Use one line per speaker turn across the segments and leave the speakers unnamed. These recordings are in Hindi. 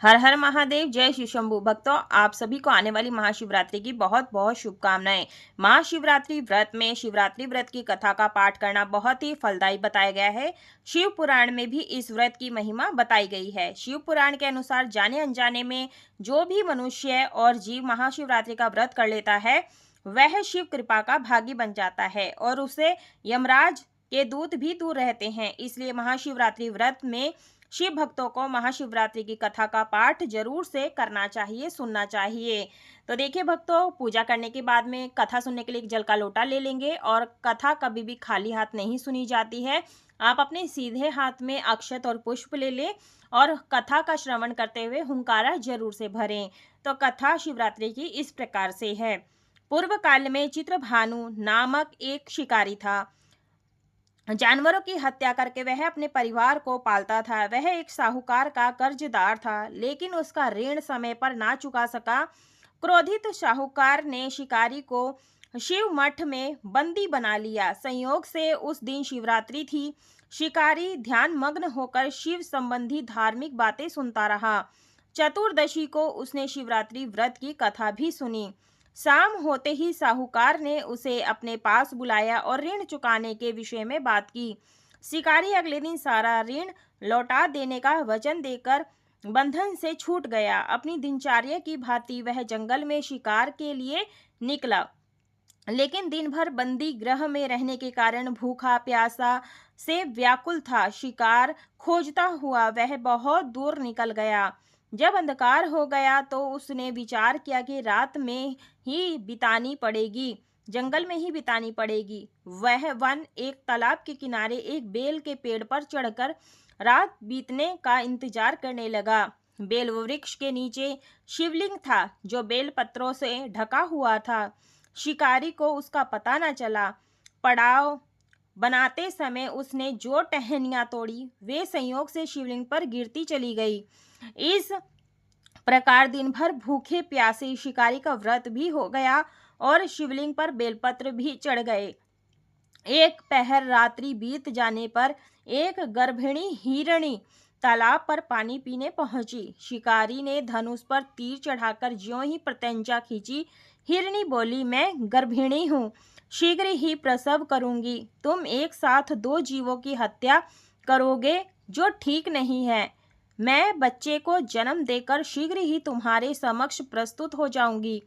हर हर महादेव। जय श्री शंभू। भक्तों, आप सभी को आने वाली महाशिवरात्रि की बहुत बहुत शुभकामनाएं। महाशिवरात्रि व्रत में शिवरात्रि व्रत की कथा का पाठ करना बहुत ही फलदायी बताया गया है। शिव पुराण में भी इस व्रत की महिमा बताई गई है। शिव पुराण के अनुसार जाने अनजाने में जो भी मनुष्य और जीव महाशिवरात्रि का व्रत कर लेता है वह शिव कृपा का भागी बन जाता है और उसे यमराज के दूत भी दूर रहते हैं। इसलिए महाशिवरात्रि व्रत में शिव भक्तों को महाशिवरात्रि की कथा का पाठ जरूर से करना चाहिए, सुनना चाहिए। तो देखिए भक्तों, पूजा करने के बाद में कथा सुनने के लिए एक जल का लोटा ले लेंगे और कथा कभी भी खाली हाथ नहीं सुनी जाती है। आप अपने सीधे हाथ में अक्षत और पुष्प ले लें और कथा का श्रवण करते हुए हुंकारा जरूर से भरें। तो कथा शिवरात्रि की इस प्रकार से है। पूर्व काल में चित्रभानु नामक एक शिकारी था। जानवरों की हत्या करके वह अपने परिवार को पालता था। वह एक साहूकार का कर्जदार था, लेकिन उसका ऋण समय पर ना चुका सका। क्रोधित साहूकार ने शिकारी को शिव मठ में बंदी बना लिया। संयोग से उस दिन शिवरात्रि थी। शिकारी ध्यान मग्न होकर शिव संबंधी धार्मिक बातें सुनता रहा। चतुर्दशी को उसने शिवरात्रि व्रत की कथा भी सुनी। शाम होते ही साहूकार ने उसे अपने पास बुलाया और ऋण चुकाने के विषय में बात की। शिकारी अगले दिन सारा ऋण लौटा देने का वचन देकर बंधन से छूट गया। अपनी दिनचर्या की भांति वह जंगल में शिकार के लिए निकला, लेकिन दिन भर बंदी गृह में रहने के कारण भूखा प्यासा से व्याकुल था। शिकार खोजता हुआ वह बहुत दूर निकल गया। जब अंधकार हो गया तो उसने विचार किया कि रात में ही बितानी पड़ेगी, जंगल में ही बितानी पड़ेगी। वह वन एक तालाब के किनारे एक बेल के पेड़ पर चढ़कर रात बीतने का इंतजार करने लगा। बेल वृक्ष के नीचे शिवलिंग था जो बेल पत्रों से ढका हुआ था। शिकारी को उसका पता न चला। पड़ाव बनाते समय उसने जो टहनियां तोड़ी वे संयोग से शिवलिंग पर गिरती चली गई। इस प्रकार दिन भर भूखे प्यासे शिकारी का व्रत भी हो गया और शिवलिंग पर बेलपत्र भी चढ़ गए। एक पहर रात्रि बीत जाने पर एक गर्भिणी हिरणी तालाब पर पानी पीने पहुंची। शिकारी ने धनुष पर तीर चढ़ाकर ज्यों ही प्रत्यंचा खींची, हिरणी बोली, मैं गर्भिणी हूँ, शीघ्र ही प्रसव करूंगी। तुम एक साथ दो जीवों की हत्या करोगे जो ठीक नहीं है। मैं बच्चे को जन्म देकर शीघ्र ही तुम्हारे समक्ष प्रस्तुत हो जाऊंगी,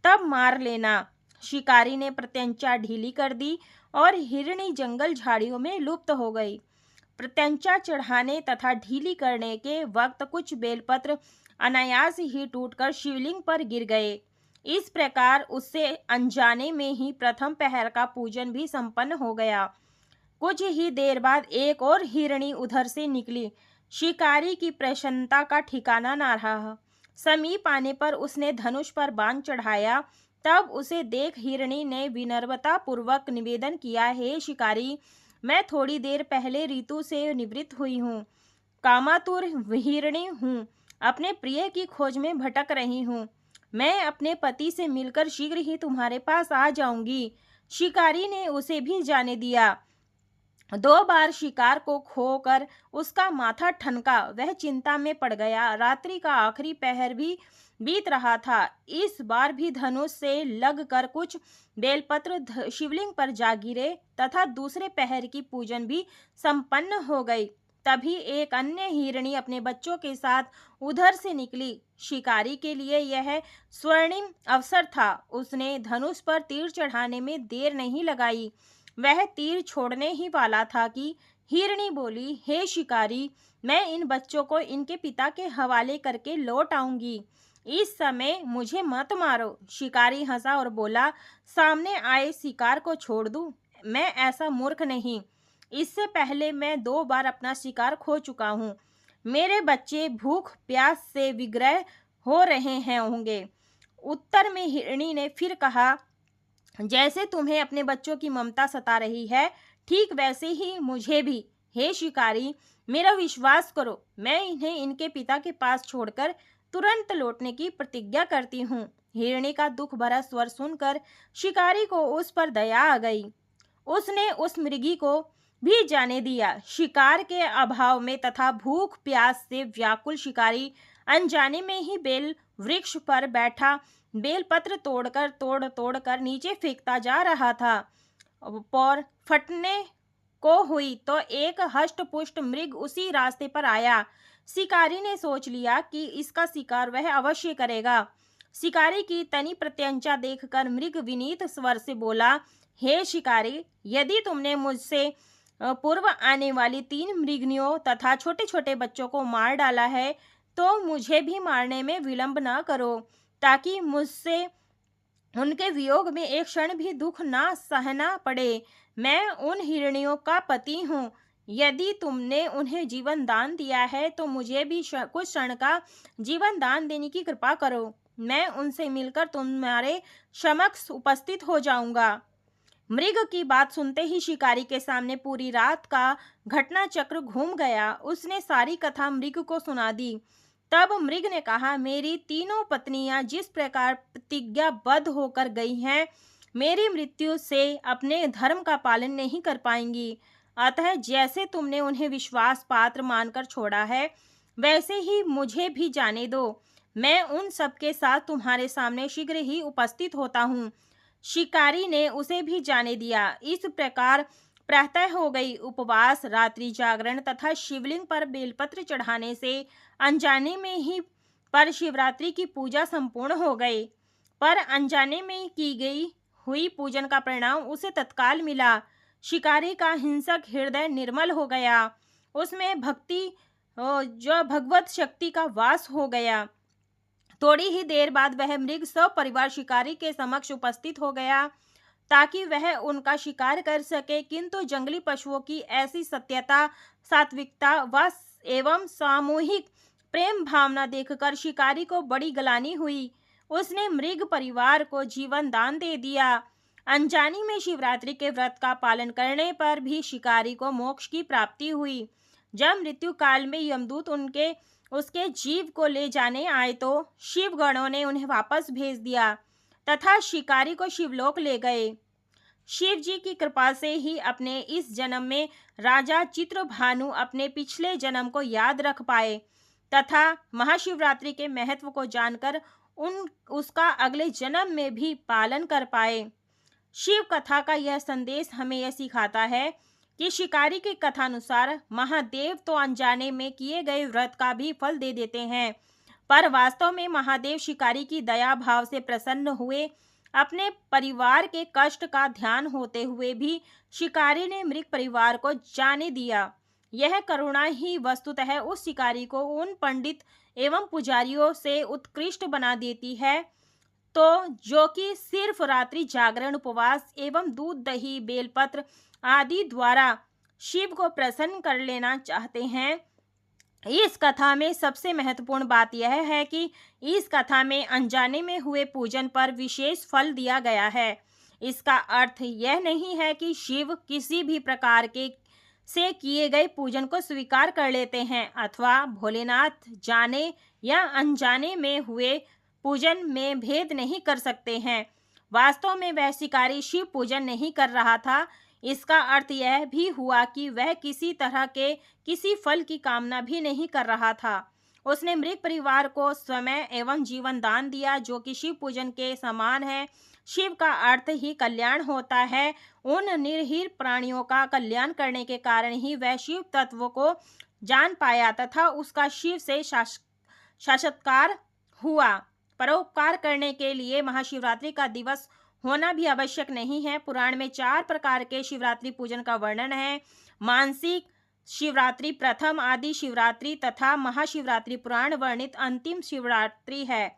तब मार लेना। शिकारी ने प्रत्यंचा ढीली कर दी और हिरणी जंगल झाड़ियों में लुप्त हो गई। प्रत्यंचा चढ़ाने तथा ढीली करने के वक्त कुछ बेलपत्र अनायास ही टूटकर शिवलिंग पर गिर गए। इस प्रकार उससे अनजाने में ही प्रथम पहर का पूजन भी संपन्न हो गया। कुछ ही देर बाद एक और हिरणी उधर से निकली। शिकारी की प्रसन्नता का ठिकाना न रहा। समीप आने पर उसने धनुष पर बाण चढ़ाया। तब उसे देख हिरणी ने विनम्रता पूर्वक निवेदन किया, हे शिकारी, मैं थोड़ी देर पहले ऋतु से निवृत्त हुई हूँ, कामातुर हिरणी हूँ, अपने प्रिय की खोज में भटक रही हूँ। मैं अपने पति से मिलकर शीघ्र ही तुम्हारे पास आ जाऊंगी। शिकारी ने उसे भी जाने दिया। दो बार शिकार को खोकर उसका माथा ठनका। वह चिंता में पड़ गया। रात्रि का आखिरी पहर भी बीत रहा था। इस बार भी धनुष से लगकर कुछ बेलपत्र शिवलिंग पर जा गिरे तथा दूसरे पहर की पूजन भी संपन्न हो गई। तभी एक अन्य हिरणी अपने बच्चों के साथ उधर से निकली। शिकारी के लिए यह स्वर्णिम अवसर था। उसने धनुष पर तीर चढ़ाने में देर नहीं लगाई। वह तीर छोड़ने ही वाला था कि हिरणी बोली, हे शिकारी, मैं इन बच्चों को इनके पिता के हवाले करके लौट आऊंगी, इस समय मुझे मत मारो। शिकारी हंसा और बोला, सामने आए शिकार को छोड़ दूं? मैं ऐसा मूर्ख नहीं। इससे पहले मैं 2 बार अपना शिकार खो चुका हूँ। मेरे बच्चे भूख प्यास से विग्रह हो रहे हैं होंगे। उत्तर में हिरणी ने फिर कहा, जैसे तुम्हें अपने बच्चों की ममता सता रही है, ठीक वैसे ही मुझे भी। हे शिकारी, मेरा विश्वास करो, मैं इन्हें इनके पिता के पास छोड़कर तुरंत लौटने की प्रतिज्ञा करती हूँ। हिरणी का दुख भरा स्वर सुनकर शिकारी को उस पर दया आ गई। उसने उस मृगी को भी जाने दिया। शिकार के अभाव में तथा भूख प्यास से व्याकुल शिकारी अनजाने में ही बेल वृक्ष पर बैठा बेलपत्र तोड़ तोड़ कर नीचे फेंकता जा रहा था। और फटने को हुई तो एक हष्ट-पुष्ट मृग उसी रास्ते पर आया। शिकारी ने सोच लिया कि इसका शिकार वह अवश्य करेगा। शिकारी की तनी प्रत्यंचा देखकर मृग विनीत स्वर से बोला, हे शिकारी, यदि तुमने मुझसे पूर्व आने वाली 3 मृगनियों तथा छोटे-छोटे बच्चों को मार डाला है, तो मुझे भी मारने में विलंब न करो, ताकि मुझसे उनके वियोग में एक क्षण भी दुख ना सहना पड़े। मैं उन हिरनियों का पति हूँ। यदि तुमने उन्हें जीवन दान दिया है, तो मुझे भी कुछ क्षण का जीवन दान देने की कृपा करो। मैं उनसे मिलकर तुम्हारे समक्ष उपस्थित हो जाऊंगा। मृग की बात सुनते ही शिकारी के सामने पूरी रात का घटना चक्र घूम गया। उसने सारी कथा मृग को सुना दी। तब मृग ने कहा, मेरी तीनों पत्नियां जिस प्रकार प्रतिज्ञाबद्ध होकर गई हैं, मेरी मृत्यु से अपने धर्म का पालन नहीं कर पाएंगी। अतः जैसे तुमने उन्हें विश्वास पात्र मानकर छोड़ा है, वैसे ही मुझे भी जाने दो। मैं उन सबके साथ तुम्हारे सामने शीघ्र ही उपस्थित होता हूँ। शिकारी ने उसे भी जाने दिया। इस प्रकार प्रातः हो गई। उपवास, रात्रि जागरण तथा शिवलिंग पर बेलपत्र चढ़ाने से अनजाने में ही पर शिवरात्रि की पूजा संपूर्ण हो गई। पर अनजाने में की गई हुई पूजन का परिणाम उसे तत्काल मिला। शिकारी का हिंसक हृदय निर्मल हो गया। उसमें भक्ति जो भगवत शक्ति का वास हो गया। थोड़ी ही देर बाद वह मृग सब परिवार शिकारी के समक्ष उपस्थित हो गया, ताकि वह उनका शिकार कर सके। किंतु जंगली पशुओं की ऐसी सत्यता, सात्विकता व एवं सामूहिक प्रेम भावना देखकर शिकारी को बड़ी ग्लानि हुई। उसने मृग परिवार को जीवन दान दे दिया। अनजानी में शिवरात्रि के व्रत का पालन करने पर भी शिकारी को मोक्ष की प्राप्ति हुई। जब मृत्यु काल में यमदूत उसके जीव को ले जाने आए, तो शिवगणों ने उन्हें वापस भेज दिया तथा शिकारी को शिवलोक ले गए। शिव जी की कृपा से ही अपने इस जन्म में राजा चित्रभानु अपने पिछले जन्म को याद रख पाए तथा महाशिवरात्रि के महत्व को जानकर उसका अगले जन्म में भी पालन कर पाए। शिव कथा का यह संदेश हमें यह सिखाता है कि शिकारी की कथानुसार महादेव तो अनजाने में किए गए व्रत का भी फल दे देते हैं, पर वास्तव में महादेव शिकारी की दया भाव से प्रसन्न हुए। अपने परिवार के कष्ट का ध्यान होते हुए भी शिकारी ने मृग परिवार को जाने दिया। यह करुणा ही वस्तुतः उस शिकारी को उन पंडित एवं पुजारियों से उत्कृष्ट बना देती है, तो जो कि सिर्फ रात्रि जागरण, उपवास एवं दूध, दही, बेलपत्र आदि द्वारा शिव को प्रसन्न कर लेना चाहते हैं। इस कथा में सबसे महत्वपूर्ण बात यह है कि इस कथा में अनजाने में हुए पूजन पर विशेष फल दिया गया है। इसका अर्थ यह नहीं है कि शिव किसी भी प्रकार के से किए गए पूजन को स्वीकार कर लेते हैं अथवा भोलेनाथ जाने या अनजाने में हुए पूजन में भेद नहीं कर सकते हैं। वास्तव में वह शिकारी शिव पूजन नहीं कर रहा था। इसका अर्थ यह भी हुआ कि वह किसी तरह के किसी फल की कामना भी नहीं कर रहा था। उसने मृग परिवार को समय एवं जीवन दान दिया, जो कि शिव पूजन के समान है। शिव का अर्थ ही कल्याण होता है। उन निरीह प्राणियों का कल्याण करने के कारण ही वह शिव तत्व को जान पाया तथा उसका शिव से साक्षात्कार हुआ। परोपकार करने के लिए महाशिवरात्रि का दिवस होना भी आवश्यक नहीं है। पुराण में 4 प्रकार के शिवरात्रि पूजन का वर्णन है। मानसिक शिवरात्रि, प्रथम आदि शिवरात्रि तथा महाशिवरात्रि पुराण वर्णित अंतिम शिवरात्रि है।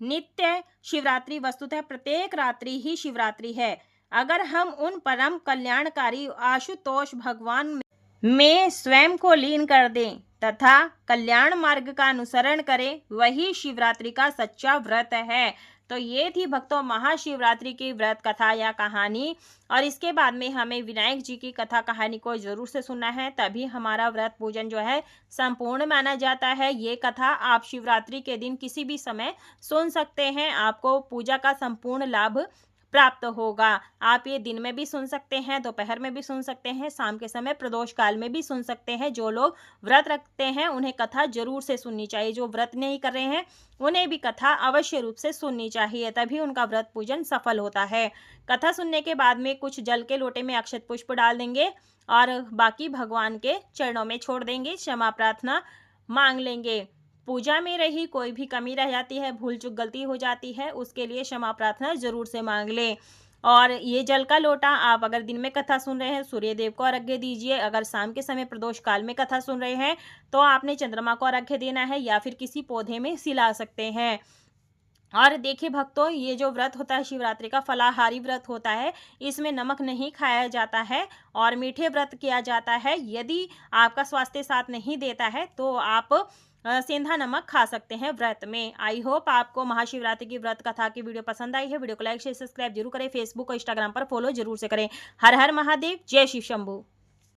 नित्य शिवरात्रि वस्तुतः प्रत्येक रात्रि ही शिवरात्रि है। अगर हम उन परम कल्याणकारी आशुतोष भगवान में स्वयं को लीन कर दें तथा कल्याण मार्ग का अनुसरण करें, वही शिवरात्रि का सच्चा व्रत है। तो ये थी भक्तों महाशिवरात्रि की व्रत कथा या कहानी। और इसके बाद में हमें विनायक जी की कथा कहानी को जरूर से सुनना है, तभी हमारा व्रत पूजन जो है संपूर्ण माना जाता है। ये कथा आप शिवरात्रि के दिन किसी भी समय सुन सकते हैं, आपको पूजा का संपूर्ण लाभ प्राप्त होगा। आप ये दिन में भी सुन सकते हैं, दोपहर में भी सुन सकते हैं, शाम के समय प्रदोष काल में भी सुन सकते हैं। जो लोग व्रत रखते हैं उन्हें कथा जरूर से सुननी चाहिए। जो व्रत नहीं कर रहे हैं उन्हें भी कथा अवश्य रूप से सुननी चाहिए, तभी उनका व्रत पूजन सफल होता है। कथा सुनने के बाद में कुछ जल के लोटे में अक्षत पुष्प डाल देंगे और बाकी भगवान के चरणों में छोड़ देंगे, क्षमा प्रार्थना मांग लेंगे। पूजा में रही कोई भी कमी रह जाती है, भूल चूक गलती हो जाती है, उसके लिए क्षमा प्रार्थना जरूर से मांग लें। और ये जल का लोटा आप अगर दिन में कथा सुन रहे हैं सूर्य देव को अर्घ्य दीजिए। अगर शाम के समय प्रदोष काल में कथा सुन रहे हैं तो आपने चंद्रमा को अर्घ्य देना है या फिर किसी पौधे में सिला सकते हैं। और देखिए भक्तों, ये जो व्रत होता है शिवरात्रि का फलाहारी व्रत होता है, इसमें नमक नहीं खाया जाता है और मीठे व्रत किया जाता है। यदि आपका स्वास्थ्य साथ नहीं देता है तो आप सेंधा नमक खा सकते हैं व्रत में। आई होप आपको महाशिवरात्रि की व्रत कथा की वीडियो पसंद आई है। वीडियो को लाइक शेयर सब्सक्राइब जरूर करें, फेसबुक और इंस्टाग्राम पर फॉलो जरूर से करें। हर हर महादेव, जय शिव शंभू।